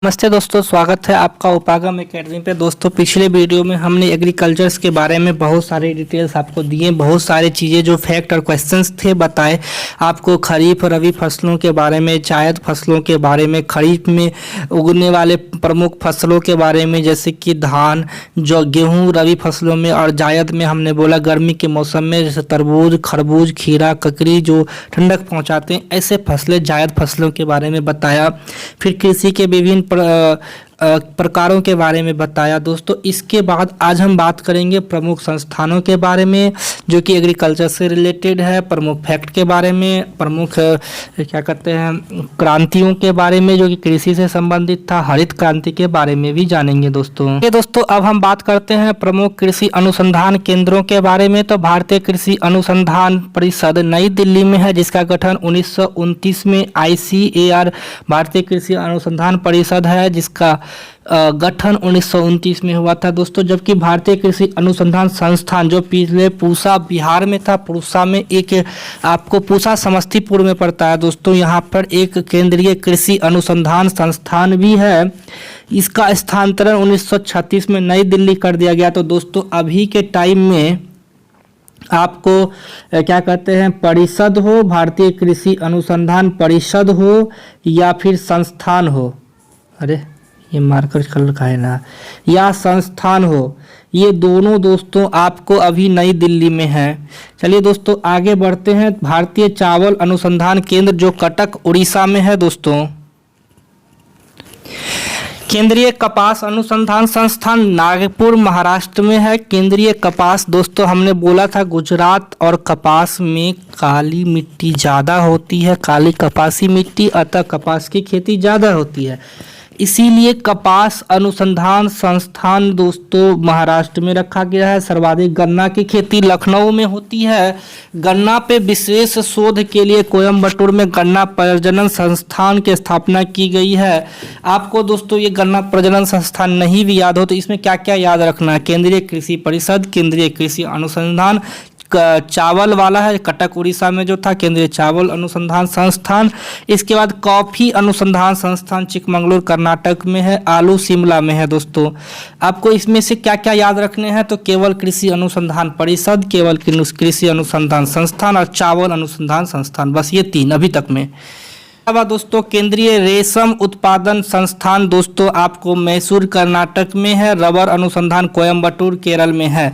नमस्ते दोस्तों, स्वागत है आपका उपागम एकेडमी पे। दोस्तों, पिछले वीडियो में हमने एग्रीकल्चर्स के बारे में बहुत सारी डिटेल्स आपको दिए, बहुत सारी चीज़ें जो फैक्ट और क्वेश्चंस थे बताए आपको। खरीफ रबी फसलों के बारे में, जायद फसलों के बारे में, खरीफ में उगने वाले प्रमुख फसलों के बारे में जैसे कि धान, जो गेहूँ रबी फसलों में, और जायद में हमने बोला गर्मी के मौसम में जैसे तरबूज, खरबूज, खीरा, ककड़ी जो ठंडक पहुँचाते हैं, ऐसे फसलें जायद फसलों के बारे में बताया। फिर कृषि के विभिन्न प्रकारों के बारे में बताया। दोस्तों, इसके बाद आज हम बात करेंगे प्रमुख संस्थानों के बारे में जो कि एग्रीकल्चर से रिलेटेड है, प्रमुख फैक्ट के बारे में, प्रमुख क्या कहते हैं क्रांतियों के बारे में जो कि कृषि से संबंधित था, हरित क्रांति के बारे में भी जानेंगे। दोस्तों अब हम बात करते हैं प्रमुख कृषि अनुसंधान केंद्रों के बारे में। तो भारतीय कृषि अनुसंधान परिषद नई दिल्ली में है, जिसका गठन 1929 में ICAR भारतीय कृषि अनुसंधान परिषद है, जिसका गठन 1929 में हुआ था। दोस्तों, जबकि भारतीय कृषि अनुसंधान संस्थान जो पिछले पूसा बिहार में था, पूसा में एक आपको पूसा समस्तीपुर में पड़ता है। दोस्तों, यहाँ पर एक केंद्रीय कृषि अनुसंधान संस्थान भी है। इसका स्थानांतरण 1936 में नई दिल्ली कर दिया गया। तो दोस्तों, अभी के टाइम में आपको क्या कहते हैं, परिषद हो, भारतीय कृषि अनुसंधान परिषद हो या फिर संस्थान हो, अरे ये मार्कर कलर का है ना, या संस्थान हो, ये दोनों दोस्तों आपको अभी नई दिल्ली में है। चलिए दोस्तों आगे बढ़ते हैं। भारतीय चावल अनुसंधान केंद्र जो कटक उड़ीसा में है। दोस्तों, केंद्रीय कपास अनुसंधान संस्थान नागपुर महाराष्ट्र में है। केंद्रीय कपास, दोस्तों हमने बोला था गुजरात और कपास में काली मिट्टी ज़्यादा होती है, काली कपासी मिट्टी, अतः कपास की खेती ज़्यादा होती है, इसीलिए कपास अनुसंधान संस्थान दोस्तों महाराष्ट्र में रखा गया है। सर्वाधिक गन्ना की खेती लखनऊ में होती है। गन्ना पे विशेष शोध के लिए कोयम्बटूर में गन्ना प्रजनन संस्थान की स्थापना की गई है। आपको दोस्तों ये गन्ना प्रजनन संस्थान नहीं भी याद हो तो इसमें क्या क्या याद रखना है, केंद्रीय कृषि परिषद, केंद्रीय कृषि अनुसंधान, चावल वाला है कटक उड़ीसा में जो था, केंद्रीय चावल अनुसंधान संस्थान। इसके बाद कॉफी अनुसंधान संस्थान चिकमंगलुरु कर्नाटक में है, आलू शिमला में है। दोस्तों, आपको इसमें से क्या क्या याद रखने हैं, तो केवल कृषि अनुसंधान परिषद, केवल कृषि अनुसंधान संस्थान और चावल अनुसंधान संस्थान, बस ये तीन अभी तक में। दोस्तों, केंद्रीय रेशम उत्पादन संस्थान दोस्तों आपको मैसूर कर्नाटक में है। रबर अनुसंधान कोयम्बटूर केरल में है।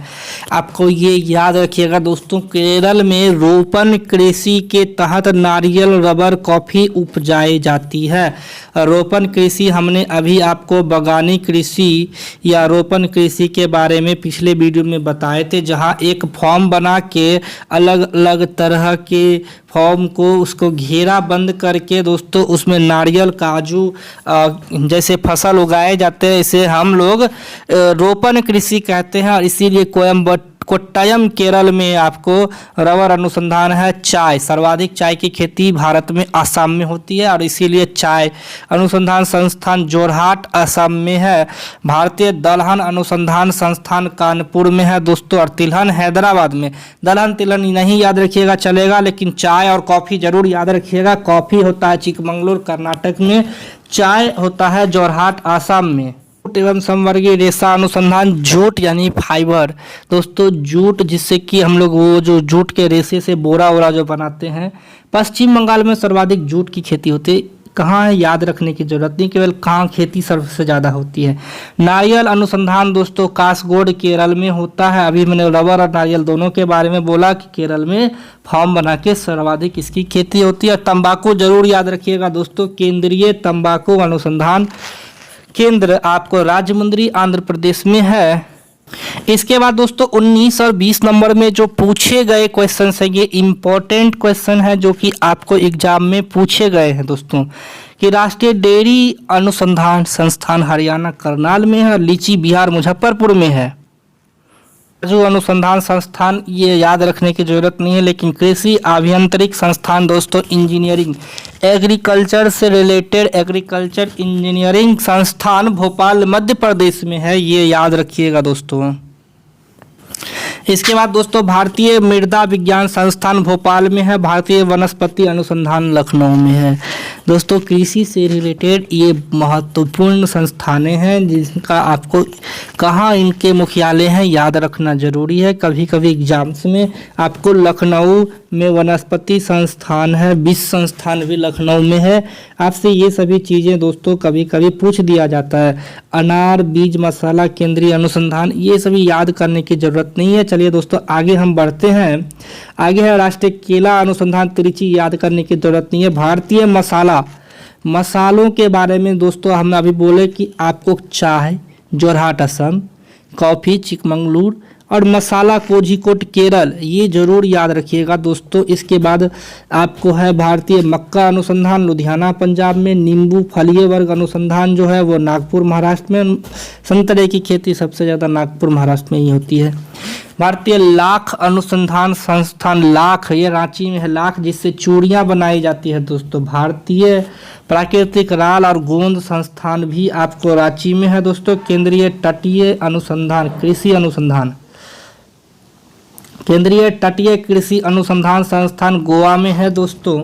आपको ये याद रखिएगा दोस्तों, केरल में रोपण कृषि के तहत नारियल, रबर, कॉफ़ी उपजाई जाती है। रोपण कृषि हमने अभी आपको बगानी कृषि या रोपण कृषि के बारे में पिछले वीडियो में बताए थे, जहाँ एक फॉर्म बना के अलग अलग तरह के फॉर्म को उसको घेरा बंद करके दोस्तों उसमें नारियल, काजू जैसे फसल उगाए जाते हैं, इसे हम लोग रोपण कृषि कहते हैं। और इसीलिए कोट्टयम केरल में आपको रबर अनुसंधान है। चाय, सर्वाधिक चाय की खेती भारत में असम में होती है और इसीलिए चाय अनुसंधान संस्थान जोरहाट असम में है। भारतीय दलहन अनुसंधान संस्थान कानपुर में है दोस्तों, और तिलहन हैदराबाद में। दलहन तिलहन नहीं याद रखिएगा चलेगा, लेकिन चाय और कॉफ़ी जरूर याद रखिएगा। कॉफ़ी होता है चिकमंगलुरु कर्नाटक में, चाय होता है जोरहाट असम में। जूट एवं समवर्गीय रेशा अनुसंधान, जूट यानी फाइबर दोस्तों, जूट जिससे कि हम लोग वो जो जूट के रेशे से बोरा वोरा जो बनाते हैं, पश्चिम बंगाल में सर्वाधिक जूट की खेती होती है। कहाँ है याद रखने की जरूरत नहीं, केवल कहाँ खेती सबसे ज़्यादा होती है। नारियल अनुसंधान दोस्तों कासगोड केरल में होता है। अभी मैंने रबर और नारियल दोनों के बारे में बोला कि केरल में फार्म बना के सर्वाधिक इसकी खेती होती है। तंबाकू जरूर याद रखिएगा दोस्तों, केंद्रीय तंबाकू अनुसंधान केंद्र आपको राजमुंद्री आंध्र प्रदेश में है। इसके बाद दोस्तों 19 और 20 नंबर में जो पूछे गए क्वेश्चन है, ये इम्पोर्टेंट क्वेश्चन है जो कि आपको एग्जाम में पूछे गए हैं दोस्तों, कि राष्ट्रीय डेयरी अनुसंधान संस्थान हरियाणा करनाल में है और लीची बिहार मुजफ्फरपुर में है। जो अनुसंधान संस्थान ये याद रखने की जरूरत नहीं है, लेकिन कृषि अभियांत्रिक संस्थान दोस्तों इंजीनियरिंग, एग्रीकल्चर से रिलेटेड एग्रीकल्चर इंजीनियरिंग संस्थान भोपाल मध्य प्रदेश में है, ये याद रखिएगा दोस्तों। इसके बाद दोस्तों भारतीय मृदा विज्ञान संस्थान भोपाल में है, भारतीय वनस्पति अनुसंधान लखनऊ में है। दोस्तों कृषि से रिलेटेड ये महत्वपूर्ण संस्थानें हैं जिनका आपको कहाँ इनके मुख्यालय हैं याद रखना जरूरी है। कभी कभी एग्जाम्स में आपको लखनऊ में वनस्पति संस्थान है, विश्व संस्थान भी लखनऊ में है, आपसे ये सभी चीज़ें दोस्तों कभी कभी पूछ दिया जाता है। अनार बीज मसाला केंद्रीय अनुसंधान, ये सभी याद करने की ज़रूरत नहीं है। चलिए दोस्तों आगे हम बढ़ते हैं। आगे है राष्ट्रीय केला अनुसंधान त्रिची, याद करने की ज़रूरत नहीं है। भारतीय मसालों के बारे में दोस्तों हम अभी बोले कि आपको चाय जोरहाट असम, कॉफ़ी चिकमंगलूर और मसाला कोझिकोड केरल, ये जरूर याद रखिएगा दोस्तों। इसके बाद आपको है भारतीय मक्का अनुसंधान लुधियाना पंजाब में, नींबू फलीय वर्ग अनुसंधान जो है वो नागपुर महाराष्ट्र में, संतरे की खेती सबसे ज़्यादा नागपुर महाराष्ट्र में ही होती है। भारतीय लाख अनुसंधान संस्थान, लाख ये रांची में है, लाख जिससे चूड़ियाँ बनाई जाती है दोस्तों। भारतीय प्राकृतिक राल और गोंद संस्थान भी आपको रांची में है दोस्तों। केंद्रीय तटीय अनुसंधान कृषि अनुसंधान, केंद्रीय तटीय कृषि अनुसंधान संस्थान गोवा में है दोस्तों।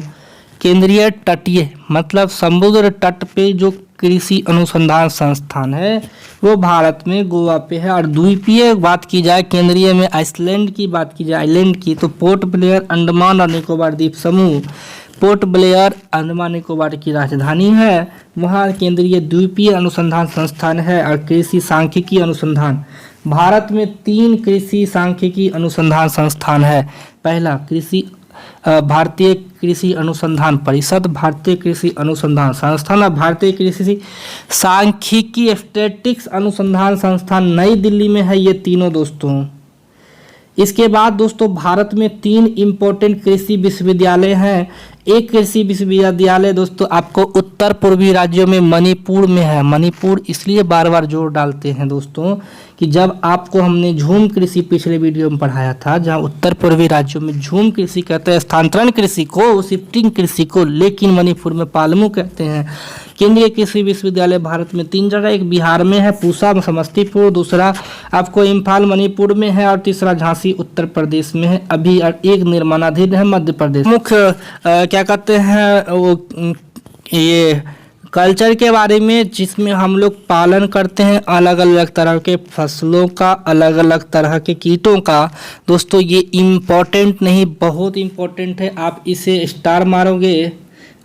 केंद्रीय तटीय मतलब समुद्र तट पे जो कृषि अनुसंधान संस्थान है वो भारत में गोवा पे है। और द्वीपीय बात की जाए, केंद्रीय में आइसलैंड की बात की जाए, आइलैंड की, तो पोर्ट ब्लेयर अंडमान और निकोबार द्वीप समूह, पोर्ट ब्लेयर अंडमान निकोबार की राजधानी है, वहाँ केंद्रीय द्वीपीय अनुसंधान संस्थान है। और कृषि सांख्यिकी अनुसंधान, भारत में 3 कृषि सांख्यिकी अनुसंधान संस्थान है। पहला भारतीय कृषि अनुसंधान परिषद, भारतीय कृषि अनुसंधान संस्थान और भारतीय कृषि सांख्यिकी स्टैटिस्टिक्स अनुसंधान संस्थान नई दिल्ली में है, ये तीनों दोस्तों। इसके बाद दोस्तों भारत में 3 इम्पोर्टेंट कृषि विश्वविद्यालय हैं। एक कृषि विश्वविद्यालय दोस्तों आपको उत्तर पूर्वी राज्यों में मणिपुर में है। मणिपुर इसलिए बार बार जोर डालते हैं दोस्तों कि जब आपको हमने झूम कृषि पिछले वीडियो में पढ़ाया था, जहां उत्तर पूर्वी राज्यों में झूम कृषि कहते हैं स्थानांतरण कृषि को, शिफ्टिंग कृषि को, लेकिन मणिपुर में पालमू कहते हैं। केंद्रीय कृषि विश्वविद्यालय भारत में 3 जगह, एक बिहार में है पूसा समस्तीपुर, दूसरा आपको इम्फाल मणिपुर में है और तीसरा झांसी उत्तर प्रदेश में है। अभी एक निर्माणाधीन है मध्य प्रदेश। मुख्य क्या कहते हैं वो ये कल्चर के बारे में, जिसमें हम लोग पालन करते हैं अलग अलग तरह के फसलों का, अलग अलग तरह के कीटों का। दोस्तों ये इम्पोर्टेंट नहीं, बहुत इम्पोर्टेंट है। आप इसे स्टार मारोगे,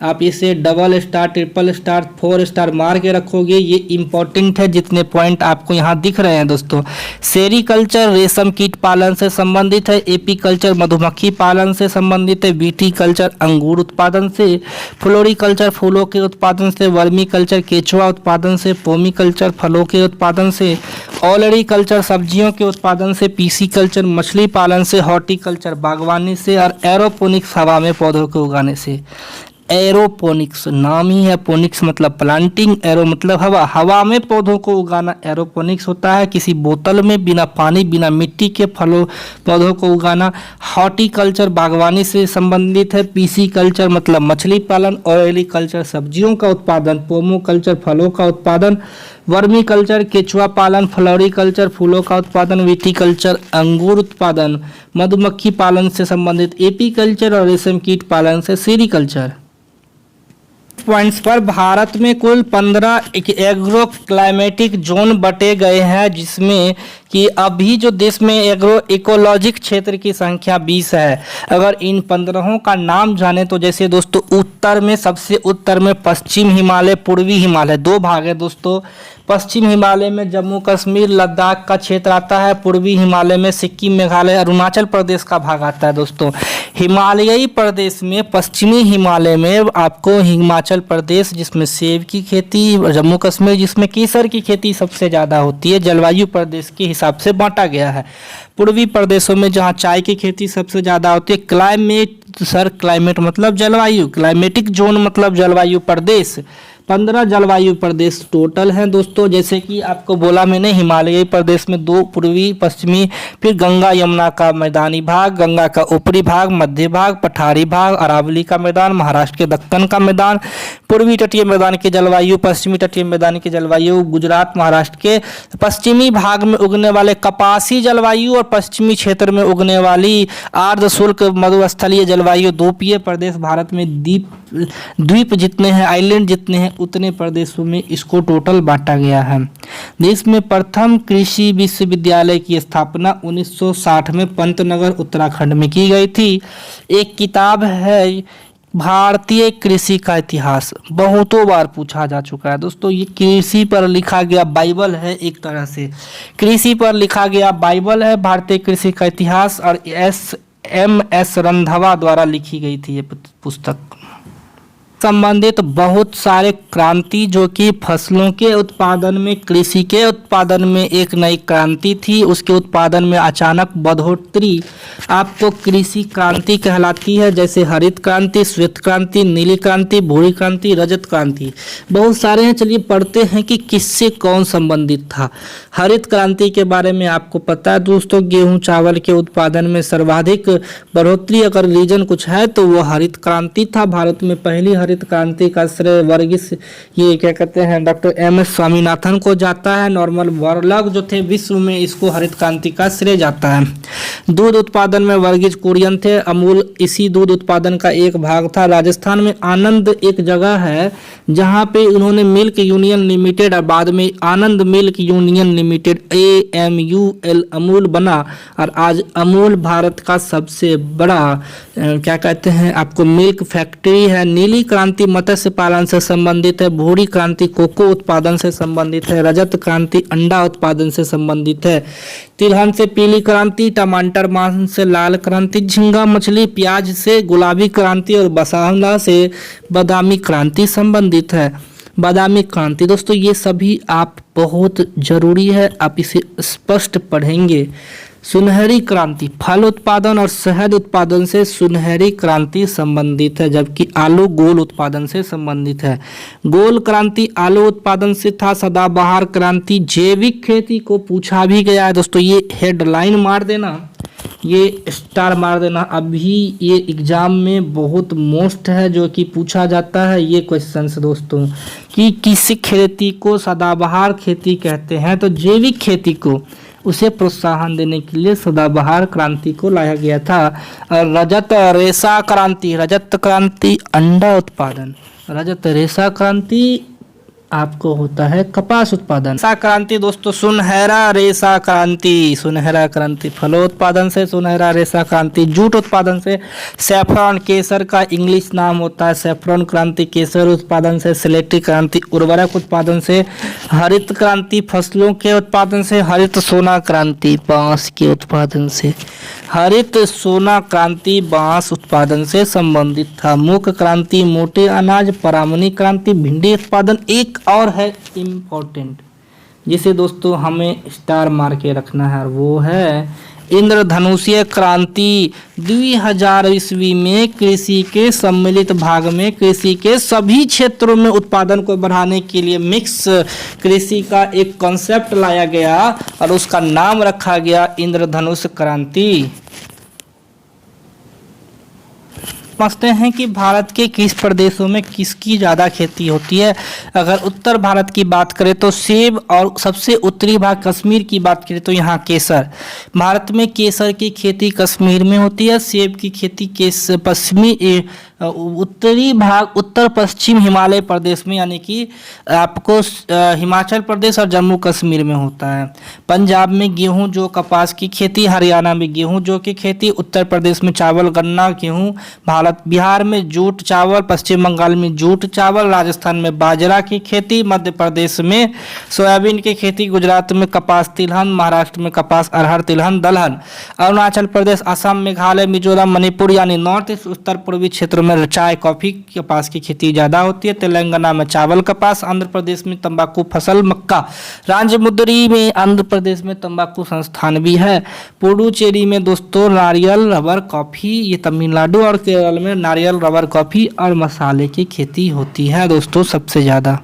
आप इसे double star, triple star, 4 star मार के रखोगे, ये इम्पोर्टेंट है। जितने पॉइंट आपको यहाँ दिख रहे हैं दोस्तों, सेरीकल्चर रेशम कीट पालन से संबंधित है, एपीकल्चर मधुमक्खी पालन से संबंधित है, विटीकल्चर अंगूर उत्पादन से, फ्लोरिकल्चर फूलों के उत्पादन से, वर्मीकल्चर केचुआ उत्पादन से, पोमीकल्चर फलों के उत्पादन से, ऑलरीकल्चर सब्जियों के उत्पादन से, पीसीकल्चर मछली पालन से, हॉर्टिकल्चर बागवानी से और एरोपोनिक्स हवा में पौधों को उगाने से। एरोपोनिक्स नाम ही है, पोनिक्स मतलब प्लांटिंग, एरो मतलब हवा, हवा में पौधों को उगाना एरोपोनिक्स होता है। किसी बोतल में बिना पानी बिना मिट्टी के फलों पौधों को उगाना। हॉर्टिकल्चर बागवानी से संबंधित है। पीसीकल्चर मतलब मछली पालन, ऑयलीकल्चर सब्जियों का उत्पादन, पोमोकल्चर फलों का उत्पादन, वर्मीकल्चर केचुआ पालन, फ्लोरिकल्चर फूलों का उत्पादन, विटीकल्चर अंगूर उत्पादन, मधुमक्खी पालन से संबंधित एपीकल्चर और रेशम कीट पालन से सेरीकल्चर। पॉइंट्स पर भारत में कुल 15 एग्रो क्लाइमेटिक जोन बटे गए हैं, जिसमें कि अभी जो देश में एग्रो इकोलॉजिक क्षेत्र की संख्या 20 है। अगर इन 15 का नाम जाने तो जैसे दोस्तों उत्तर में, सबसे उत्तर में पश्चिम हिमालय, पूर्वी हिमालय, 2 भाग है दोस्तों। पश्चिम हिमालय में जम्मू कश्मीर लद्दाख का क्षेत्र आता है, पूर्वी हिमालय में सिक्किम मेघालय अरुणाचल प्रदेश का भाग आता है दोस्तों। हिमालयी प्रदेश में पश्चिमी हिमालय में आपको हिमाचल प्रदेश जिसमें सेब की खेती, जम्मू कश्मीर जिसमें केसर की खेती सबसे ज़्यादा होती है, जलवायु प्रदेश के हिसाब से बांटा गया है। पूर्वी प्रदेशों में जहाँ चाय की खेती सबसे ज़्यादा होती है। क्लाइमेट सर, क्लाइमेट मतलब जलवायु, क्लाइमेटिक जोन मतलब जलवायु प्रदेश। 15 जलवायु प्रदेश टोटल हैं दोस्तों। जैसे कि आपको बोला मैंने, हिमालयी प्रदेश में 2 पूर्वी पश्चिमी, फिर गंगा यमुना का मैदानी भाग, गंगा का ऊपरी भाग, मध्य भाग, पठारी भाग, अरावली का मैदान, महाराष्ट्र के दक्कन का मैदान, पूर्वी तटीय मैदान की जलवायु, पश्चिमी तटीय मैदान की जलवायु, गुजरात महाराष्ट्र के पश्चिमी भाग में उगने वाले कपासी जलवायु और पश्चिमी क्षेत्र में उगने वाली आर्द्र शुष्क मरुस्थलीय जलवायु। द्वीपीय प्रदेश भारत में द्वीप जितने हैं, आइलैंड जितने हैं, उतने प्रदेशों में इसको टोटल बांटा गया है। देश में प्रथम कृषि विश्वविद्यालय की स्थापना 1960 में पंतनगर उत्तराखंड में की गई थी। एक किताब है भारतीय कृषि का इतिहास, बहुतों बार पूछा जा चुका है दोस्तों। ये कृषि पर लिखा गया बाइबल है, एक तरह से कृषि पर लिखा गया बाइबल है भारतीय कृषि का इतिहास, और MS रंधावा द्वारा लिखी गई थी ये पुस्तक। संबंधित बहुत सारे क्रांति जो कि फसलों के उत्पादन में, कृषि के उत्पादन में एक नई क्रांति थी, उसके उत्पादन में अचानक बढ़ोतरी आपको कृषि क्रांति कहलाती है। जैसे हरित क्रांति, श्वेत क्रांति, नीली क्रांति, भूरी क्रांति, रजत क्रांति, बहुत सारे हैं। चलिए पढ़ते हैं कि किससे कौन संबंधित था। हरित क्रांति के बारे में आपको पता है दोस्तों, गेहूं चावल के उत्पादन में सर्वाधिक बढ़ोतरी अगर रीजन कुछ है तो वो हरित क्रांति था। भारत में पहली हरित क्रांति का श्रेय वर्गीस, ये क्या कहते हैं, डॉक्टर MS स्वामीनाथन को जाता है। नॉर्मन बोरलॉग जो थे विश्व में, इसको हरित क्रांति का श्रेय जाता है। दूध उत्पादन में वर्गीस कुरियन थे। अमूल इसी दूध उत्पादन का एक भाग था। राजस्थान में आनंद एक जगह है जहां पे उन्होंने मिल्क यूनियन लिमिटेड और बाद में Anand milk union limited AMUL Amul बना, और आज अमूल भारत का सबसे बड़ा क्या कहते हैं आपको मिल्क फैक्ट्री है। नीली क्रांति मत्स्य पालन से संबंधित है। भूरी क्रांति कोको उत्पादन से संबंधित है। रजत क्रांति अंडा उत्पादन से संबंधित है। तिलहन से पीली क्रांति, टमाटर मांस से लाल क्रांति, झींगा मछली प्याज से गुलाबी क्रांति और मसाला से बादामी क्रांति संबंधित है। बादामी क्रांति दोस्तों ये सभी आप बहुत जरूरी है, आप इसे स्पष्ट पढ़ेंगे। सुनहरी क्रांति फल उत्पादन और शहद उत्पादन से सुनहरी क्रांति संबंधित है, जबकि आलू गोल उत्पादन से संबंधित है। गोल क्रांति आलू उत्पादन से था। सदाबहार क्रांति जैविक खेती को पूछा भी गया है दोस्तों, ये हेडलाइन मार देना, ये स्टार मार देना। अभी ये एग्जाम में बहुत मोस्ट है जो कि पूछा जाता है ये क्वेश्चन दोस्तों, कि किस खेती को सदाबहार खेती कहते हैं। तो जैविक खेती को, उसे प्रोत्साहन देने के लिए सदाबहार क्रांति को लाया गया था। रजत रेशा क्रांति, रजत क्रांति अंडा उत्पादन, रजत रेशा क्रांति आपको होता है कपास उत्पादन। रेशा क्रांति दोस्तों सुनहरा रेशा क्रांति, सुनहरा क्रांति फलोत्पादन से, सुनहरा रेशा क्रांति जूट उत्पादन से। सैफरन केसर का इंग्लिश नाम होता है सैफरन क्रांति, केसर उत्पादन से। सिलेक्टी क्रांति उर्वरक उत्पादन से। हरित क्रांति फसलों के उत्पादन से। हरित सोना क्रांति बांस के उत्पादन से। हरित सोना क्रांति बांस उत्पादन से संबंधित था। मूक क्रांति मोटे अनाज। परामनी क्रांति भिंडी उत्पादन। एक और है इम्पोर्टेंट जिसे दोस्तों हमें स्टार मार के रखना है, और वो है इंद्रधनुषीय क्रांति। 2000 ईस्वी में कृषि के सम्मिलित भाग में कृषि के सभी क्षेत्रों में उत्पादन को बढ़ाने के लिए मिक्स कृषि का एक कॉन्सेप्ट लाया गया और उसका नाम रखा गया इंद्रधनुष क्रांति। समझते हैं कि भारत के किस प्रदेशों में किसकी ज़्यादा खेती होती है। अगर उत्तर भारत की बात करें तो सेब, और सबसे उत्तरी भाग कश्मीर की बात करें तो यहाँ केसर। भारत में केसर की खेती कश्मीर में होती है। सेब की खेती पश्चिमी उत्तरी भाग उत्तर पश्चिम हिमालय प्रदेश में, यानी कि आपको हिमाचल प्रदेश और जम्मू कश्मीर में होता है। पंजाब में गेहूं जौ कपास की खेती, हरियाणा में गेहूं जौ की खेती, उत्तर प्रदेश में चावल गन्ना गेहूं, बिहार में जूट चावल, पश्चिम बंगाल में जूट चावल, राजस्थान में बाजरा की खेती, मध्य प्रदेश में सोयाबीन की खेती, गुजरात में कपास तिलहन, महाराष्ट्र में कपास अरहर तिलहन दलहन, अरुणाचल प्रदेश असम मेघालय मिजोरम मणिपुर यानी नॉर्थ ईस्ट उत्तर पूर्वी क्षेत्रों में में चाय कॉफ़ी कपास की खेती ज़्यादा होती है। तेलंगाना में चावल कपास, आंध्र प्रदेश में तंबाकू फसल मक्का, राजमुंदरी में आंध्र प्रदेश में तंबाकू संस्थान भी है। पुडुचेरी में दोस्तों नारियल रबर कॉफ़ी, ये तमिलनाडु और केरल में नारियल रबर कॉफ़ी और मसाले की खेती होती है दोस्तों सबसे ज़्यादा।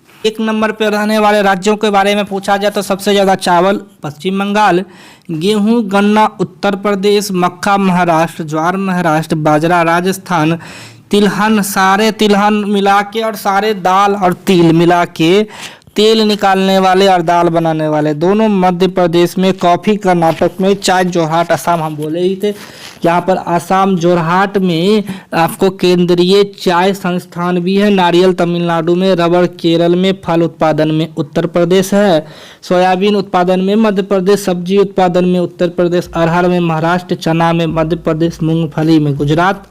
एक नंबर पर रहने वाले राज्यों के बारे में पूछा जाए तो सबसे ज़्यादा चावल पश्चिम बंगाल, गेहूं गन्ना उत्तर प्रदेश, मक्का महाराष्ट्र, ज्वार महाराष्ट्र, बाजरा राजस्थान, तिलहन सारे तिलहन मिला के और सारे दाल और तिल मिला के तेल निकालने वाले और दाल बनाने वाले दोनों मध्य प्रदेश में, कॉफ़ी कर्नाटक में, चाय जोरहाट असम हम बोले ही थे। यहाँ पर असम जोरहाट में आपको केंद्रीय चाय संस्थान भी है। नारियल तमिलनाडु में, रबर केरल में, फल उत्पादन में उत्तर प्रदेश है, सोयाबीन उत्पादन में मध्य प्रदेश, सब्जी उत्पादन में उत्तर प्रदेश, अरहर में महाराष्ट्र, चना में मध्य प्रदेश, मूंगफली में गुजरात।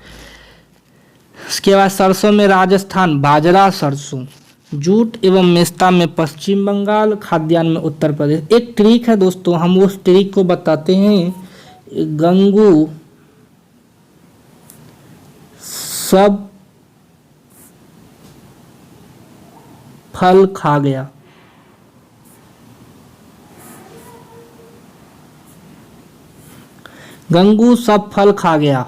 इसके बाद सरसों में राजस्थान, बाजरा सरसों, जूट एवं मेस्ता में पश्चिम बंगाल, खाद्यान्न में उत्तर प्रदेश। एक ट्रिक है दोस्तों, हम उस ट्रिक को बताते हैं। गंगू सब फल खा गया। गंगू सब फल खा गया।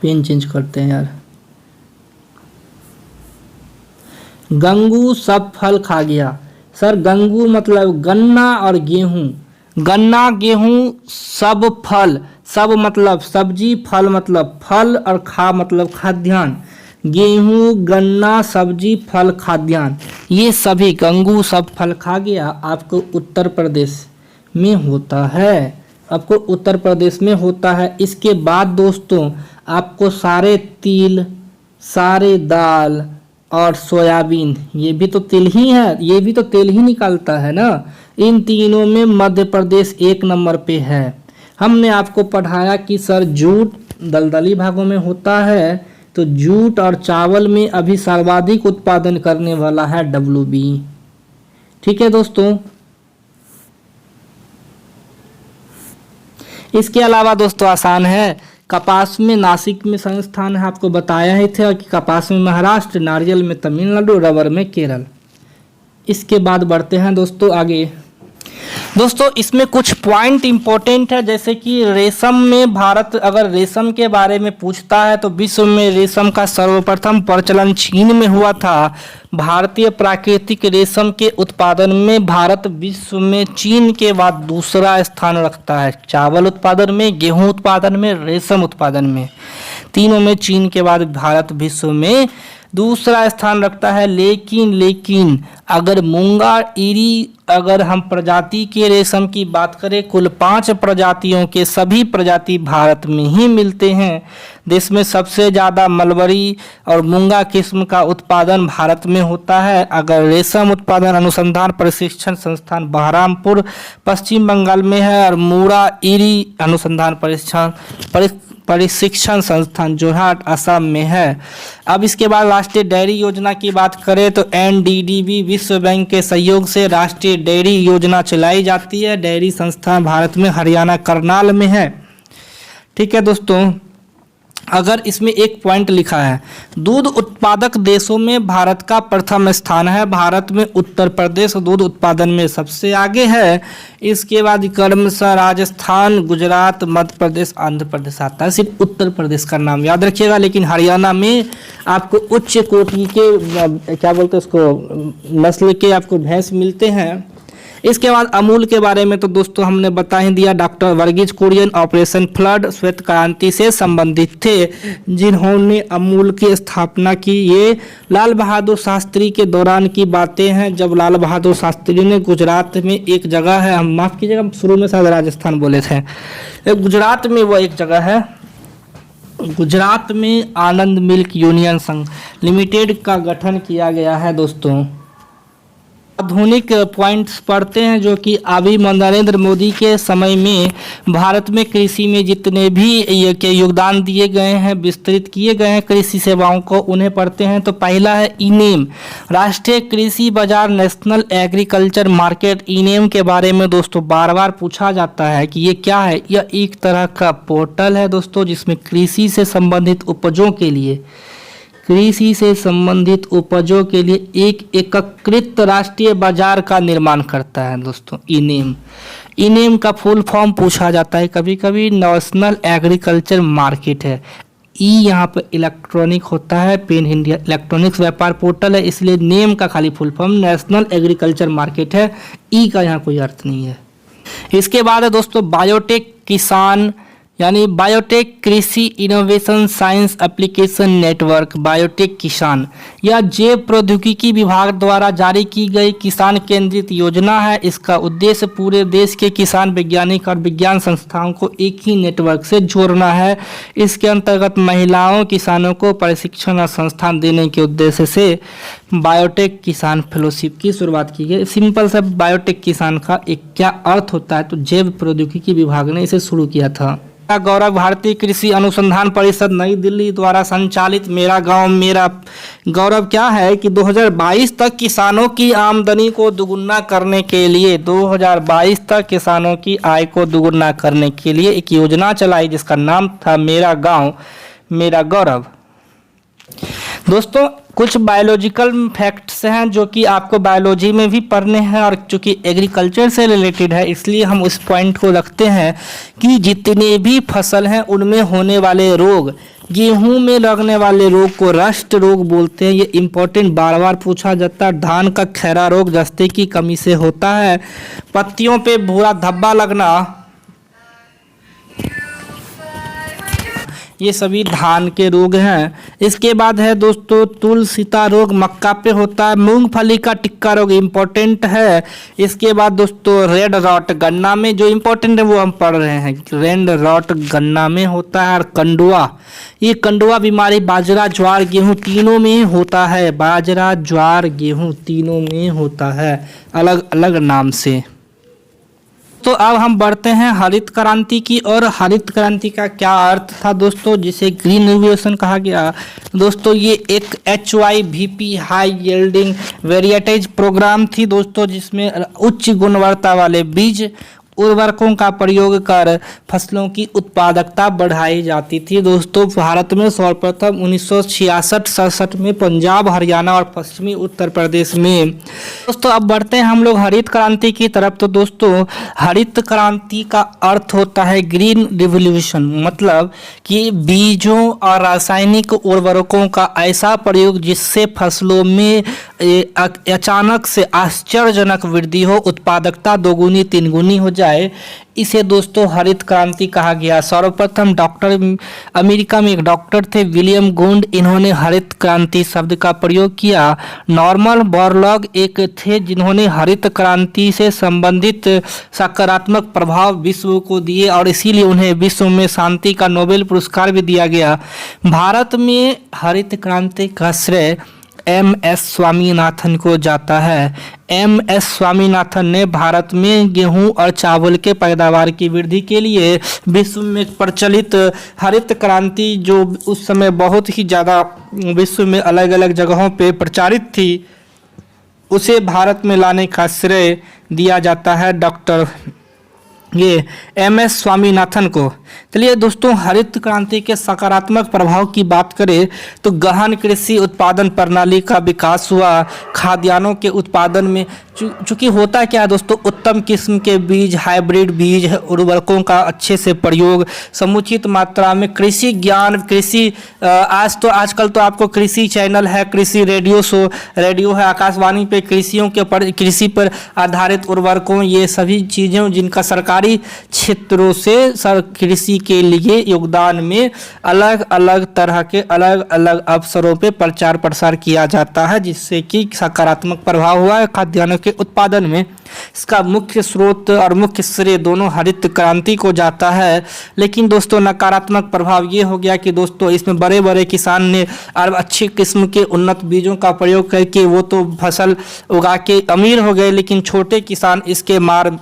पेन चेंज करते हैं यार। गंगू सब फल खा गया। सर गंगू मतलब गन्ना और गेहूं, गन्ना गेहूं सब फल, सब मतलब सब्जी, फल मतलब फल और खा मतलब खाद्यान्न। गेहूं गन्ना सब्जी फल खाद्यान्न, ये सभी गंगू सब फल खा गया आपको उत्तर प्रदेश में होता है, आपको उत्तर प्रदेश में होता है। इसके बाद दोस्तों आपको सारे तिल, सारे दाल और सोयाबीन, ये भी तो तिल ही है, ये भी तो तेल ही निकालता है ना। इन तीनों में मध्य प्रदेश एक नंबर पे है। हमने आपको पढ़ाया कि सर जूट दलदली भागों में होता है, तो जूट और चावल में अभी सर्वाधिक उत्पादन करने वाला है WB। ठीक है दोस्तों। इसके अलावा दोस्तों आसान है, कपास में नासिक में संस्थान है, आपको बताया ही था कि कपास में महाराष्ट्र, नारियल में तमिलनाडु, रबर में केरल। इसके बाद बढ़ते हैं दोस्तों आगे। दोस्तों इसमें कुछ पॉइंट इंपॉर्टेंट है, जैसे कि रेशम में भारत अगर रेशम के बारे में पूछता है तो विश्व में रेशम का सर्वप्रथम प्रचलन चीन में हुआ था। भारतीय प्राकृतिक रेशम के उत्पादन में भारत विश्व में चीन के बाद दूसरा स्थान रखता है। चावल उत्पादन में, गेहूं उत्पादन में, रेशम उत्पादन में, तीनों में चीन के बाद भारत विश्व में दूसरा स्थान रखता है। लेकिन अगर मूंगा इरी, अगर हम प्रजाति के रेशम की बात करें, कुल 5 प्रजातियों के सभी प्रजाति भारत में ही मिलते हैं। देश में सबसे ज़्यादा मलबरी और मूंगा किस्म का उत्पादन भारत में होता है। अगर रेशम उत्पादन अनुसंधान प्रशिक्षण संस्थान बहरामपुर पश्चिम बंगाल में है और मूंगा इरी अनुसंधान प्रशिक्षण संस्थान जोरहाट असम में है। अब इसके बाद राष्ट्रीय डेयरी योजना की बात करें तो NDDB विश्व बैंक के सहयोग से राष्ट्रीय डेयरी योजना चलाई जाती है। डेयरी संस्थान भारत में हरियाणा करनाल में है। ठीक है दोस्तों, अगर इसमें एक पॉइंट लिखा है, दूध उत्पादक देशों में भारत का प्रथम स्थान है। भारत में उत्तर प्रदेश दूध उत्पादन में सबसे आगे है। इसके बाद क्रमशः राजस्थान, गुजरात, मध्य प्रदेश, आंध्र प्रदेश आता है। सिर्फ उत्तर प्रदेश का नाम याद रखिएगा, लेकिन हरियाणा में आपको उच्च कोटि के क्या बोलते हैं उसको, नस्ल के आपको भैंस मिलते हैं। इसके बाद अमूल के बारे में तो दोस्तों हमने बता ही दिया। Doctor Verghese Kurien operation flood श्वेत क्रांति से संबंधित थे, जिन्होंने अमूल की स्थापना की। ये लाल बहादुर शास्त्री के दौरान की बातें हैं, जब लाल बहादुर शास्त्री ने गुजरात में एक जगह है, हम माफ़ कीजिएगा शुरू में शायद राजस्थान बोले थे, गुजरात में वो एक जगह है, गुजरात में आनंद मिल्क यूनियन संघ लिमिटेड का गठन किया गया है दोस्तों। आधुनिक पॉइंट्स पढ़ते हैं जो कि अभी नरेंद्र मोदी के समय में भारत में कृषि में जितने भी ये के योगदान दिए गए हैं, विस्तृत किए गए हैं कृषि सेवाओं को, उन्हें पढ़ते हैं। तो पहला है ई-नेम, राष्ट्रीय कृषि बाजार, नेशनल एग्रीकल्चर मार्केट। ई-नेम के बारे में दोस्तों बार बार पूछा जाता है कि ये क्या है। यह एक तरह का पोर्टल है दोस्तों जिसमें कृषि से संबंधित उपजों के लिए एक एकीकृत राष्ट्रीय बाजार का निर्माण करता है दोस्तों ई-नेम। ई-नेम का फुल फॉर्म पूछा जाता है कभी कभी, नेशनल एग्रीकल्चर मार्केट है। ई यहाँ पर इलेक्ट्रॉनिक होता है, पेन इंडिया इलेक्ट्रॉनिक्स व्यापार पोर्टल है, इसलिए नेम का खाली full form national agriculture market है। ई का यहाँ कोई अर्थ नहीं है। इसके बाद है दोस्तों बायोटेक किसान, यानी बायोटेक कृषि innovation science application network, biotech किसान। यह जैव प्रौद्योगिकी विभाग द्वारा जारी की गई किसान केंद्रित योजना है। इसका उद्देश्य पूरे देश के किसान, वैज्ञानिक और विज्ञान संस्थाओं को एक ही नेटवर्क से जोड़ना है। इसके अंतर्गत महिलाओं किसानों को प्रशिक्षण और संस्थान देने के उद्देश्य से बायोटेक किसान फेलोशिप की शुरुआत की गई। सिंपल सा बायोटेक किसान का एक क्या अर्थ होता है, तो जैव प्रौद्योगिकी विभाग ने इसे शुरू किया था। गौरव भारतीय कृषि अनुसंधान परिषद नई दिल्ली द्वारा संचालित मेरा गांव मेरा गौरव क्या है कि 2022 तक किसानों की आमदनी को दुगुना करने के लिए 2022 तक किसानों की आय को दुगुना करने के लिए एक योजना चलाई जिसका नाम था मेरा गांव मेरा गौरव। दोस्तों कुछ बायोलॉजिकल फैक्ट्स हैं जो कि आपको बायोलॉजी में भी पढ़ने हैं और चूँकि एग्रीकल्चर से रिलेटेड है इसलिए हम उस पॉइंट को रखते हैं कि जितने भी फसल हैं उनमें होने वाले रोग, गेहूं में लगने वाले रोग को रस्ट रोग बोलते हैं। ये इम्पोर्टेंट बार बार पूछा जाता है। धान का खैरा रोग जस्ते की कमी से होता है। पत्तियों पे भूरा धब्बा लगना, ये सभी धान के रोग हैं। इसके बाद है दोस्तों तुलसीता रोग, मक्का पे होता है। मूंगफली का टिक्का रोग इम्पोर्टेंट है। इसके बाद दोस्तों रेड रॉट गन्ना में, जो इम्पोर्टेंट है वो हम पढ़ रहे हैं, रेड रॉट गन्ना में होता है। और कंडुआ, ये कंडुआ बीमारी बाजरा ज्वार गेहूं तीनों में होता है। बाजरा ज्वार गेहूं तीनों में होता है अलग अलग नाम से। तो अब हम बढ़ते हैं हरित क्रांति की और हरित क्रांति का क्या अर्थ था दोस्तों, जिसे ग्रीन रिवोल्यूशन कहा गया। दोस्तों ये एक HYVP हाई यील्डिंग वेरिएटेज प्रोग्राम थी दोस्तों जिसमें उच्च गुणवत्ता वाले बीज उर्वरकों का प्रयोग कर फसलों की उत्पादकता बढ़ाई जाती थी। दोस्तों भारत में सर्वप्रथम 1966-67 में पंजाब, हरियाणा और पश्चिमी उत्तर प्रदेश में। दोस्तों अब बढ़ते हैं हम लोग हरित क्रांति की तरफ। तो दोस्तों हरित क्रांति का अर्थ होता है ग्रीन रिवोल्यूशन, मतलब कि बीजों और रासायनिक उर्वरकों का ऐसा प्रयोग जिससे फसलों में अचानक से आश्चर्यजनक वृद्धि हो, उत्पादकता दोगुनी तीनगुनी हो जाए, इसे दोस्तों हरित क्रांति कहा गया। सर्वप्रथम अमेरिका में एक डॉक्टर थे विलियम गुंड, इन्होंने हरित क्रांति शब्द का प्रयोग किया। नॉर्मन बोरलॉग एक थे जिन्होंने हरित क्रांति से संबंधित सकारात्मक प्रभाव विश्व को दिए और इसीलिए उन्हें विश्व में शांति का नोबेल पुरस्कार भी दिया गया। भारत में हरित क्रांति का श्रेय MS स्वामीनाथन को जाता है। MS स्वामीनाथन ने भारत में गेहूं और चावल के पैदावार की वृद्धि के लिए विश्व में प्रचलित हरित क्रांति, जो उस समय बहुत ही ज़्यादा विश्व में अलग अलग जगहों पे प्रचारित थी, उसे भारत में लाने का श्रेय दिया जाता है डॉक्टर ये MS स्वामीनाथन को। चलिए दोस्तों हरित क्रांति के सकारात्मक प्रभाव की बात करें तो गहन कृषि उत्पादन प्रणाली का विकास हुआ। खाद्यान्नों के उत्पादन में चूँकि होता क्या है दोस्तों, उत्तम किस्म के बीज, हाइब्रिड बीज, उर्वरकों का अच्छे से प्रयोग, समुचित मात्रा में कृषि ज्ञान, आजकल तो आपको कृषि चैनल है, कृषि रेडियो है, आकाशवाणी पे कृषि पर आधारित उर्वरकों, ये सभी चीज़ें जिनका सरकारी क्षेत्रों से कृषि के लिए योगदान में अलग अलग तरह के अलग अलग अवसरों पे प्रचार प्रसार किया जाता है, जिससे कि सकारात्मक प्रभाव हुआ है खाद्यान्नों के उत्पादन में। इसका मुख्य स्रोत और मुख्य श्रेय दोनों हरित क्रांति को जाता है। लेकिन दोस्तों नकारात्मक प्रभाव ये हो गया कि दोस्तों इसमें बड़े बड़े किसान ने और अच्छी किस्म के उन्नत बीजों का प्रयोग करके वो तो फसल उगा के अमीर हो गए, लेकिन छोटे किसान इसके मार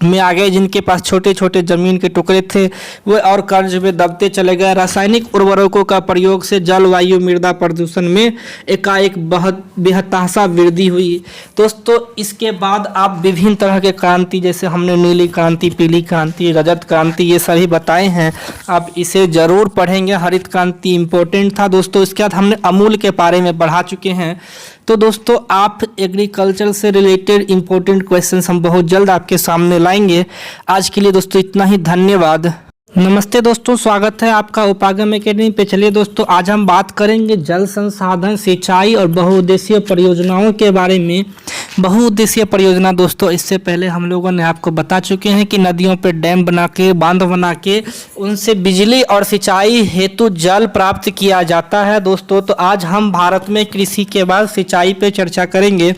में आ गए। जिनके पास छोटे छोटे ज़मीन के टुकड़े थे वो और कर्ज में दबते चले गए। रासायनिक उर्वरकों का प्रयोग से जलवायु मृदा प्रदूषण में एकाएक बहुत बेहताशा वृद्धि हुई। दोस्तों इसके बाद आप विभिन्न तरह के क्रांति, जैसे हमने नीली क्रांति, पीली क्रांति, रजत क्रांति, ये सभी बताए हैं, आप इसे ज़रूर पढ़ेंगे। हरित क्रांति इम्पोर्टेंट था दोस्तों। इसके बाद हमने अमूल के बारे में पढ़ा चुके हैं। तो दोस्तों आप एग्रीकल्चर से रिलेटेड इंपॉर्टेंट क्वेश्चंस हम बहुत जल्द आपके सामने लाएंगे। आज के लिए दोस्तों इतना ही, धन्यवाद। नमस्ते दोस्तों, स्वागत है आपका उपागम एकेडमी पे। चलिए दोस्तों आज हम बात करेंगे जल संसाधन, सिंचाई और बहुउद्देशीय परियोजनाओं के बारे में। बहुउद्देशीय परियोजना दोस्तों, इससे पहले हम लोगों ने आपको बता चुके हैं कि नदियों पे डैम बना के, बांध बना के उनसे बिजली और सिंचाई हेतु जल प्राप्त किया जाता है दोस्तों। तो आज हम भारत में कृषि के बाद सिंचाई पे चर्चा करेंगे।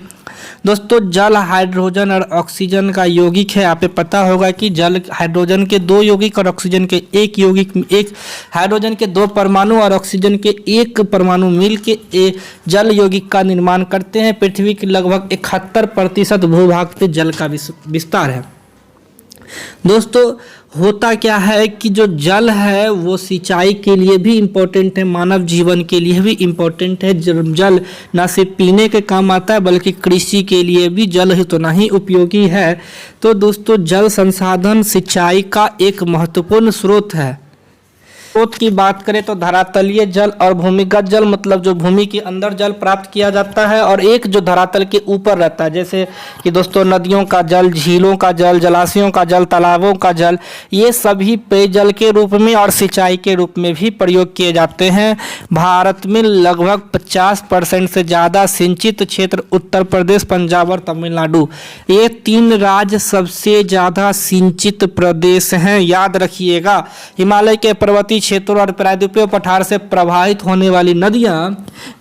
दोस्तों जल हाइड्रोजन और ऑक्सीजन का यौगिक है। आपको पता होगा कि जल हाइड्रोजन के 2 यौगिक और ऑक्सीजन के 1 यौगिक, एक हाइड्रोजन के 2 परमाणु और ऑक्सीजन के 1 परमाणु मिल के जल यौगिक का निर्माण करते हैं। पृथ्वी के लगभग 71% भूभाग पे जल का विस्तार है। दोस्तों होता क्या है कि जो जल है वो सिंचाई के लिए भी इम्पोर्टेंट है, मानव जीवन के लिए भी इम्पोर्टेंट है। जल न सिर्फ पीने के काम आता है बल्कि कृषि के लिए भी जल ही तो नहीं उपयोगी है। तो दोस्तों जल संसाधन सिंचाई का एक महत्वपूर्ण स्रोत है। स्रोत की बात करें तो धरातलीय जल और भूमिगत जल, मतलब जो भूमि के अंदर जल प्राप्त किया जाता है, और एक जो धरातल के ऊपर रहता है, जैसे कि दोस्तों नदियों का जल, झीलों का जल, जलाशयों का जल, तालाबों का जल, ये सभी पेयजल के रूप में और सिंचाई के रूप में भी प्रयोग किए जाते हैं। भारत में लगभग 50% से ज़्यादा सिंचित क्षेत्र उत्तर प्रदेश, पंजाब और तमिलनाडु, ये 3 राज्य सबसे ज़्यादा सिंचित प्रदेश हैं। याद रखिएगा, हिमालय के पर्वतीय क्षेत्रों और प्रायद्वीपीय पठार से प्रभावित होने वाली नदियां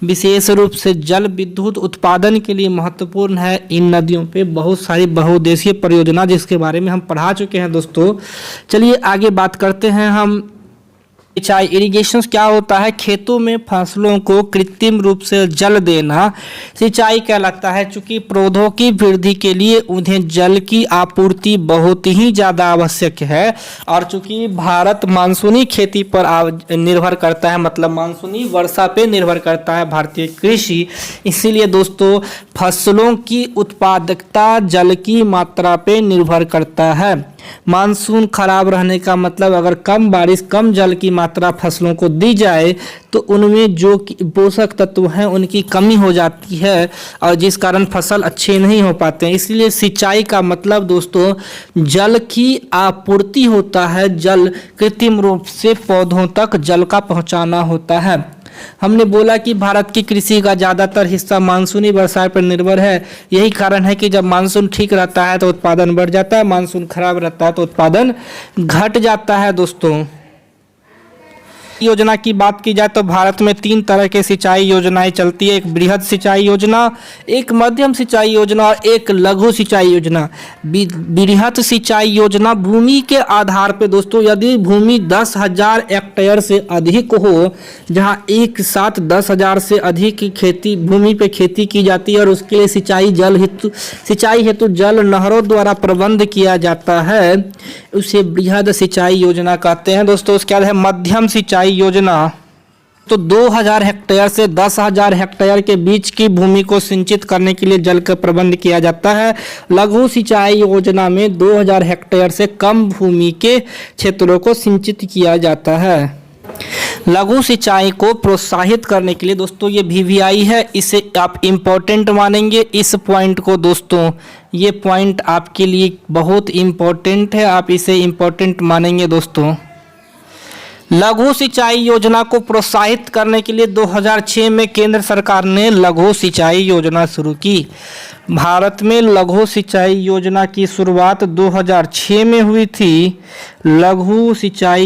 विशेष रूप से जल विद्युत उत्पादन के लिए महत्वपूर्ण है। इन नदियों पे बहुत सारी बहुउद्देशीय परियोजना जिसके बारे में हम पढ़ा चुके हैं दोस्तों। चलिए आगे बात करते हैं हम। सिंचाई, इरिगेशन क्या होता है? खेतों में फसलों को कृत्रिम रूप से जल देना सिंचाई कहलाता है। चूंकि पौधों की वृद्धि के लिए उन्हें जल की आपूर्ति बहुत ही ज़्यादा आवश्यक है, और चूंकि भारत मानसूनी खेती पर निर्भर करता है, मतलब मानसूनी वर्षा पे निर्भर करता है भारतीय कृषि, इसीलिए दोस्तों फसलों की उत्पादकता जल की मात्रा पे निर्भर करता है। मानसून खराब रहने का मतलब अगर कम बारिश, कम जल की मात्रा फसलों को दी जाए तो उनमें जो पोषक तत्व हैं उनकी कमी हो जाती है, और जिस कारण फसल अच्छे नहीं हो पाते हैं। इसलिए सिंचाई का मतलब दोस्तों जल की आपूर्ति होता है, जल कृत्रिम रूप से पौधों तक जल का पहुंचाना होता है। हमने बोला कि भारत की कृषि का ज़्यादातर हिस्सा मानसूनी वर्षा पर निर्भर है। यही कारण है कि जब मानसून ठीक रहता है तो उत्पादन बढ़ जाता है, मानसून खराब रहता है तो उत्पादन घट जाता है दोस्तों। योजना की बात की जाए तो भारत में 3 तरह के सिंचाई योजनाएं चलती है। एक बृहद सिंचाई योजना, एक मध्यम सिंचाई योजना और एक लघु सिंचाई योजना। बृहद सिंचाई योजना भूमि के आधार पे दोस्तों, यदि भूमि 10,000 हेक्टेयर से अधिक हो, जहां एक साथ 10,000 से अधिक की खेती भूमि पे खेती की जाती है और उसके लिए सिंचाई हेतु जल नहरों द्वारा प्रबंध किया जाता है, उसे बृहद सिंचाई योजना कहते हैं दोस्तों। उसके बाद है मध्यम सिंचाई योजना। तो 2,000 हेक्टेयर से 10,000 हेक्टेयर के बीच की भूमि को सिंचित करने के लिए जल का प्रबंध किया जाता है। लघु सिंचाई योजना में 2,000 हेक्टेयर से कम भूमि के क्षेत्रों को सिंचित किया जाता है। लघु सिंचाई को प्रोत्साहित करने के लिए दोस्तों ये VVI है, इसे आप इम्पोर्टेंट मानेंगे। इस पॉइंट को दोस्तों, ये पॉइंट आपके लिए बहुत इम्पोर्टेंट है, आप इसे इम्पोर्टेंट मानेंगे दोस्तों। लघु सिंचाई योजना को प्रोत्साहित करने के लिए 2006 में केंद्र सरकार ने लघु सिंचाई योजना शुरू की। भारत में लघु सिंचाई योजना की शुरुआत 2006 में हुई थी। लघु सिंचाई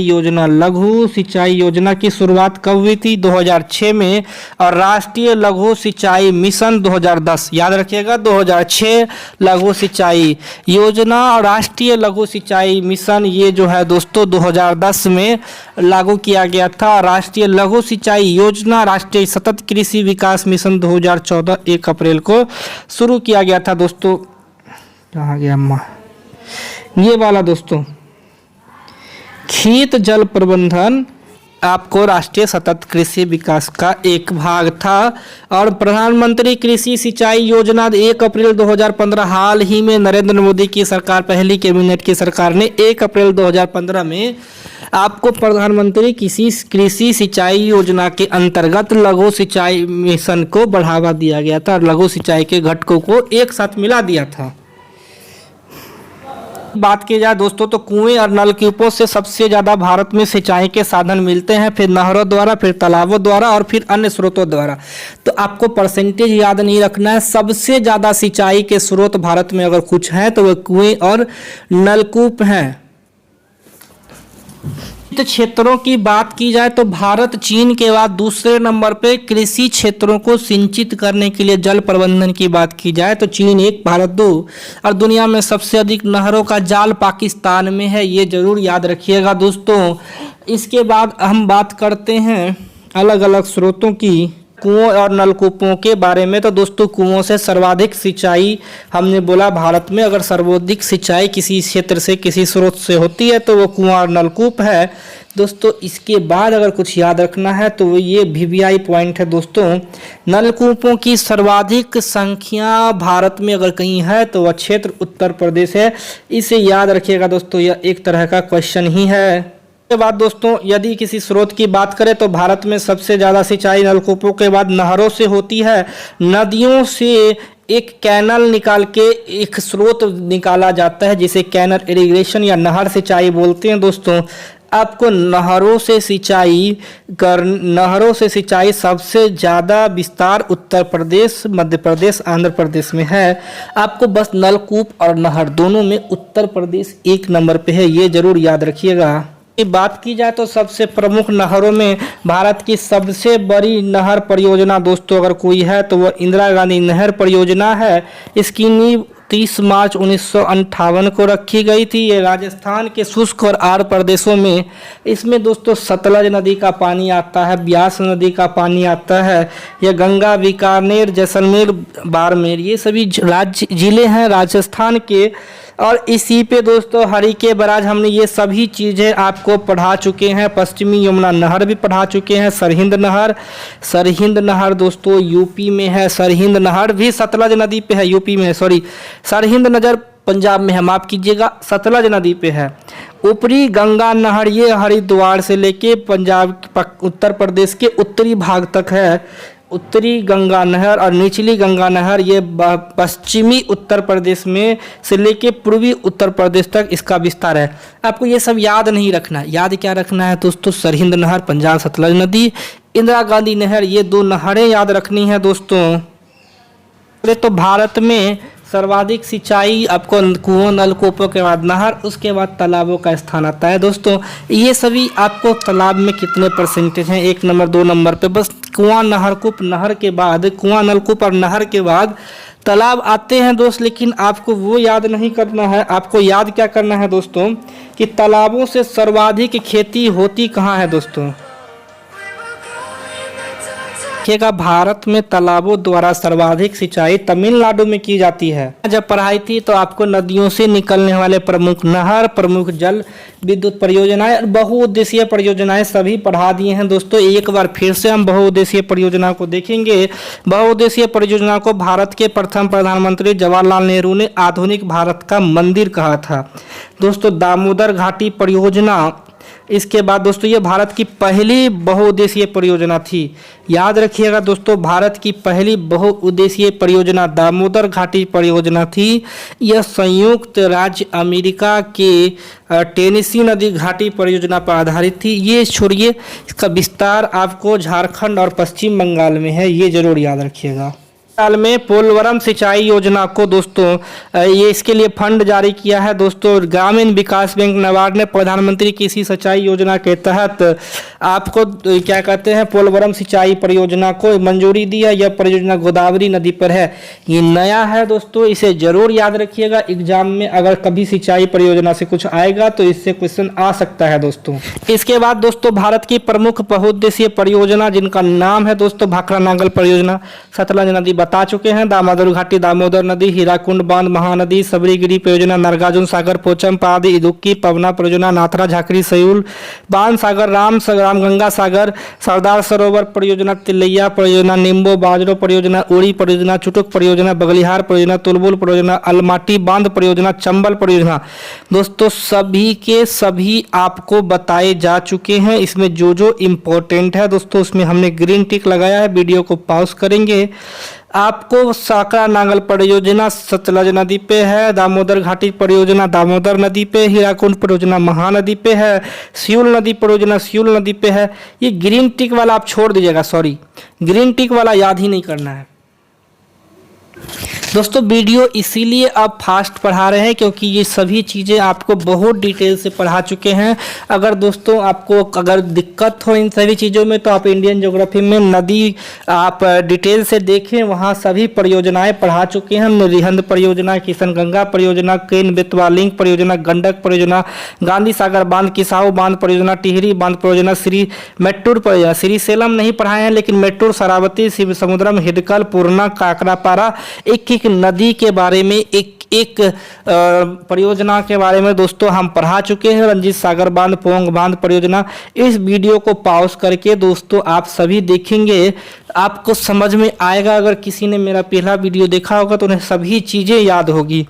योजना की शुरुआत कब हुई थी? 2006 में। और राष्ट्रीय लघु सिंचाई मिशन 2010, याद रखिएगा 2006 लघु सिंचाई योजना और राष्ट्रीय लघु सिंचाई मिशन ये जो है दोस्तों 2010 में लागू किया गया था। राष्ट्रीय लघु सिंचाई योजना राष्ट्रीय सतत कृषि विकास मिशन 2014 1 अप्रैल को शुरू किया गया था दोस्तों। कहाँ गया अम्मा? ये वाला दोस्तों खेत जल प्रबंधन आपको राष्ट्रीय सतत कृषि विकास का एक भाग था। और प्रधानमंत्री कृषि सिंचाई योजना 1 अप्रैल 2015 हाल ही में नरेंद्र मोदी की सरकार, पहली कैबिनेट की सरकार ने 1 अप्रैल 2015 में आपको प्रधानमंत्री कृषि सिंचाई योजना के अंतर्गत लघु सिंचाई मिशन को बढ़ावा दिया गया था और लघु सिंचाई के घटकों को एक साथ मिला दिया था। बात की जाए दोस्तों तो कुएं और नलकूपों से सबसे ज़्यादा भारत में सिंचाई के साधन मिलते हैं, फिर नहरों द्वारा, फिर तालाबों द्वारा और फिर अन्य स्रोतों द्वारा। तो आपको परसेंटेज याद नहीं रखना है। सबसे ज़्यादा सिंचाई के स्रोत भारत में अगर कुछ हैं तो वह कुएं और नलकूप हैं। क्षेत्रों की बात की जाए तो भारत चीन के बाद दूसरे नंबर पे कृषि क्षेत्रों को सिंचित करने के लिए जल प्रबंधन की बात की जाए तो चीन 1, भारत 2। और दुनिया में सबसे अधिक नहरों का जाल पाकिस्तान में है, ये जरूर याद रखिएगा दोस्तों। इसके बाद हम बात करते हैं अलग अलग स्रोतों की, कुओं और नलकूपों के बारे में। तो दोस्तों कुओं से सर्वाधिक सिंचाई हमने बोला भारत में, अगर सर्वाधिक सिंचाई किसी क्षेत्र से किसी स्रोत से होती है तो वो कुआं और नलकूप है दोस्तों। इसके बाद अगर कुछ याद रखना है तो ये VVI पॉइंट है दोस्तों। नलकूपों की सर्वाधिक संख्या भारत में अगर कहीं है तो वह क्षेत्र उत्तर प्रदेश है, इसे याद रखिएगा दोस्तों, यह एक तरह का क्वेश्चन ही है। के बाद दोस्तों यदि किसी स्रोत की बात करें तो भारत में सबसे ज़्यादा सिंचाई नलकूपों के बाद नहरों से होती है। नदियों से एक कैनल निकाल के एक स्रोत निकाला जाता है जिसे कैनल इरिगेशन या नहर सिंचाई बोलते हैं दोस्तों। आपको नहरों से सिंचाई सबसे ज़्यादा विस्तार उत्तर प्रदेश, मध्य प्रदेश, आंध्र प्रदेश में है। आपको बस नलकूप और नहर दोनों में उत्तर प्रदेश 1 नंबर पे है, ये जरूर याद रखिएगा। बात की जाए तो सबसे प्रमुख नहरों में भारत की सबसे बड़ी नहर परियोजना दोस्तों अगर कोई है तो वह इंदिरा गांधी नहर परियोजना है। इसकी नींव 30 मार्च 1958 को रखी गई थी। ये राजस्थान के शुष्क और आर्द्र प्रदेशों में, इसमें दोस्तों सतलज नदी का पानी आता है, ब्यास नदी का पानी आता है, यह गंगा, बीकानेर, जैसलमेर, बाड़मेर ये सभी जिले हैं राजस्थान के। और इसी पे दोस्तों हरिके बराज, हमने ये सभी चीज़ें आपको पढ़ा चुके हैं। पश्चिमी यमुना नहर भी पढ़ा चुके हैं। सरहिंद नहर दोस्तों यूपी में है। सरहिंद नहर भी सतलज नदी पे है, यूपी में, सॉरी सरहिंद नहर पंजाब में है, माफ़ कीजिएगा, सतलज नदी पे है। ऊपरी गंगा नहर ये हरिद्वार से लेके पंजाब, उत्तर प्रदेश के उत्तरी भाग तक है उत्तरी गंगा नहर। और निचली गंगा नहर ये पश्चिमी उत्तर प्रदेश में से लेके पूर्वी उत्तर प्रदेश तक इसका विस्तार है। आपको ये सब याद नहीं रखना है। याद क्या रखना है दोस्तों? सरहिंद नहर, पंजाब सतलज नदी, इंदिरा गांधी नहर, ये 2 नहरें याद रखनी है दोस्तों। तो भारत में सर्वाधिक सिंचाई आपको कुओं नलकूपों के बाद नहर, उसके बाद तालाबों का स्थान आता है दोस्तों। ये सभी आपको तालाब में कितने परसेंटेज हैं 1 नंबर 2 नंबर पे, बस कुआं नलकूप, नहर के बाद कुआं नलकूप और नहर के बाद तालाब आते हैं दोस्त। लेकिन आपको वो याद नहीं करना है। आपको याद क्या करना है दोस्तों कि तालाबों से सर्वाधिक खेती होती कहाँ है दोस्तों? देखिएगा भारत में तालाबों द्वारा सर्वाधिक सिंचाई तमिलनाडु में की जाती है। जब पढ़ाई थी तो आपको नदियों से निकलने वाले प्रमुख नहर, प्रमुख जल विद्युत परियोजनाएं और बहुउद्देशीय परियोजनाएं सभी पढ़ा दिए हैं दोस्तों। एक बार फिर से हम बहुउद्देशीय परियोजना को देखेंगे। बहुउद्देशीय परियोजना को भारत के प्रथम प्रधानमंत्री जवाहरलाल नेहरू ने आधुनिक भारत का मंदिर कहा था दोस्तों। दामोदर घाटी परियोजना, इसके बाद दोस्तों ये भारत की पहली बहुउद्देशीय परियोजना थी। याद रखिएगा दोस्तों, भारत की पहली बहुउद्देशीय परियोजना दामोदर घाटी परियोजना थी। यह संयुक्त राज्य अमेरिका के टेनेसी नदी घाटी परियोजना पर आधारित थी। ये छोड़िए, इसका विस्तार आपको झारखंड और पश्चिम बंगाल में है, ये जरूर याद रखिएगा। साल में पोलवरम सिंचाई योजना को दोस्तों ये इसके लिए फंड जारी किया है दोस्तों। ग्रामीण विकास बैंक नाबार्ड ने प्रधानमंत्री कृषि सिंचाई योजना के तहत आपको क्या कहते हैं पोलवरम सिंचाई परियोजना को मंजूरी दी है। यह परियोजना गोदावरी नदी पर है। ये नया है दोस्तों, इसे जरूर याद रखिएगा। एग्जाम में अगर कभी सिंचाई परियोजना से कुछ आएगा तो इससे क्वेश्चन आ सकता है दोस्तों। इसके बाद दोस्तों भारत की प्रमुख बहुउद्देशीय परियोजना जिनका नाम है दोस्तों भाखड़ा नांगल परियोजना, सतलज नदी बता चुके हैं, दामोदर घाटी दामोदर नदी, हीराकुंड बांध महानदी, सबरीगिरी परियोजना, नागार्जुन सागर पोचमपा आदि, इदुक्की पवना परियोजना, नाथरा झाकरी सयूल बांध सागर, रामगंगा सागर, सरदार सरोवर परियोजना, तिलैया परियोजना, निम्बो बाजरो परियोजना, उड़ी परियोजना, चुटुक परियोजना, बगलिहार परियोजना, तुलबुल परियोजना, अलमाटी बांध परियोजना, चंबल परियोजना दोस्तों सभी के सभी आपको बताए जा चुके हैं। इसमें जो जो इम्पोर्टेंट है दोस्तों उसमें हमने ग्रीन टिक लगाया है। वीडियो को पॉज करेंगे। आपको साकरा नांगल परियोजना सतलज नदी पे है, दामोदर घाटी परियोजना दामोदर नदी पे, हीराकुंड परियोजना महानदी पे है, सियूल नदी परियोजना सियूल नदी पे है। ये ग्रीन टिक वाला आप छोड़ दीजिएगा, सॉरी ग्रीन टिक वाला याद ही नहीं करना है दोस्तों। वीडियो इसीलिए अब फास्ट पढ़ा रहे हैं क्योंकि ये सभी चीज़ें आपको बहुत डिटेल से पढ़ा चुके हैं। अगर दोस्तों आपको अगर दिक्कत हो इन सभी चीज़ों में तो आप इंडियन ज्योग्राफी में नदी आप डिटेल से देखें, वहाँ सभी परियोजनाएं पढ़ा चुके हैं हमने। रिहंद परियोजना, किशनगंगा परियोजना, केन बेतवा लिंक परियोजना, गंडक परियोजना, गांधी सागर बांध, किसाऊ बांध परियोजना, टिहरी बांध परियोजना, श्री मेट्टूर परियोजना, श्री सेलम नहीं पढ़ाए हैं लेकिन मेट्टूर, शरावती, शिव समुद्रम, हिडकल, पूर्णा, काकरापारा, एक नदी के बारे में एक परियोजना के बारे में दोस्तों हम पढ़ा चुके हैं। रंजीत सागर बांध, पोंग बांध परियोजना। इस वीडियो को पॉज करके दोस्तों आप सभी देखेंगे, आपको समझ में आएगा। अगर किसी ने मेरा पहला वीडियो देखा होगा तो उन्हें सभी चीज़ें याद होगी।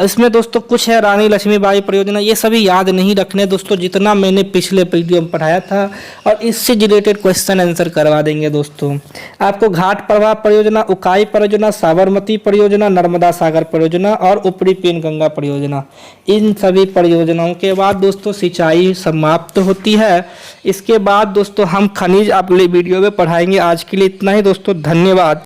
इसमें दोस्तों कुछ है रानी लक्ष्मीबाई परियोजना, ये सभी याद नहीं रखने दोस्तों, जितना मैंने पिछले वीडियो में पढ़ाया था और इससे रिलेटेड क्वेश्चन आंसर करवा देंगे दोस्तों। आपको घाट प्रवाह परियोजना, उकाई परियोजना, साबरमती परियोजना, नर्मदा सागर परियोजना और ऊपरी पेनगंगा परियोजना, इन सभी परियोजनाओं के बाद दोस्तों सिंचाई समाप्त होती है। इसके बाद दोस्तों हम खनिज अगले वीडियो में पढ़ाएंगे। आज के लिए इतना ही दोस्तों, धन्यवाद।